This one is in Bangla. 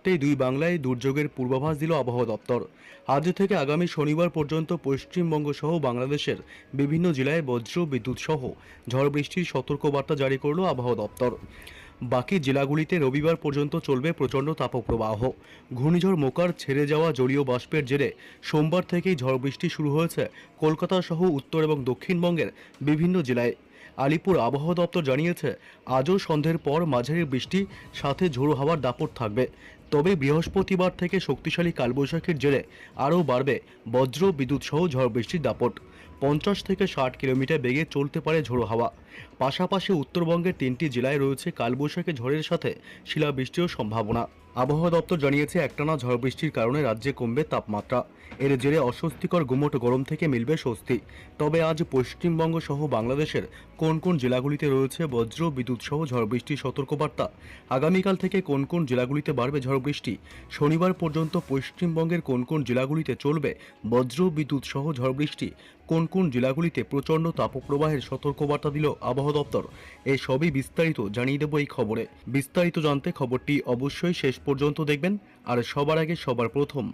বাড়তেই দুই বাংলায় দুর্যোগের পূর্বাভাস দিল আবহাওয়া দপ্তর। আজ থেকে আগামী শনিবার পর্যন্ত পশ্চিমবঙ্গ সহ বাংলাদেশের বিভিন্ন জেলায় বজ্র বিদ্যুৎ সহ ঝড় বৃষ্টির সতর্কবার্তা জারি করল আবহাওয়া দপ্তর। বাকি জেলাগুলিতে রবিবার পর্যন্ত চলবে প্রচণ্ড তাপপ্রবাহ। ঘূর্ণিঝড় মোকার ছেড়ে যাওয়া জলীয় বাষ্পের জেরে সোমবার থেকেই ঝড় বৃষ্টি শুরু হয়েছে কলকাতা সহ উত্তর এবং দক্ষিণবঙ্গের বিভিন্ন জেলায়। আলিপুর আবহাওয়া দপ্তর জানিয়েছে, আজও সন্ধ্যের পর মাঝারি বৃষ্টি সাথে ঝোড়ো হাওয়ার দাপট থাকবে। তবে বৃহস্পতিবার থেকে শক্তিশালী কালবৈশাখীর জেরে আরও বাড়বে বজ্র বিদ্যুৎ সহ ঝড় বৃষ্টির দাপট। 50 থেকে 60 কিলোমিটার বেগে চলতে পারে ঝোড়ো হাওয়া। পাশাপাশি উত্তরবঙ্গের 3টি জেলায় রয়েছে কালবৈশাখী ঝড়ের সাথে শিলাবৃষ্টির সম্ভাবনা। আবহাওয়া দপ্তর জানিয়েছে, একটানা ঝড় বৃষ্টির কারণে রাজ্যে কমবে তাপমাত্রা। এর জেরে অস্বস্তিকর গুমোট গরম থেকে মিলবে স্বস্তি। তবে আজ পশ্চিমবঙ্গ সহ বাংলাদেশের কোন কোন জেলাগুলিতে রয়েছে বজ্র বিদ্যুৎ সহ ঝড় বৃষ্টির সতর্কবার্তা, আগামীকাল থেকে কোন কোন জেলাগুলিতে বাড়বে ঝড় বৃষ্টি, শনিবার পর্যন্ত পশ্চিমবঙ্গের কোন কোন জেলাগুলিতে চলবে বজ্র বিদ্যুৎ সহ ঝড় বৃষ্টি, কোন কোন জেলাগুলিতে প্রচণ্ড তাপপ্রবাহের সতর্কবার্তা দিল আবহাওয়া দপ্তর, এই সবই বিস্তারিত জানিয়ে দেব এই খবরে। বিস্তারিত জানতে খবরটি অবশ্যই শেষ পর্যন্ত দেখবেন। আর সবার আগে সবার প্রথম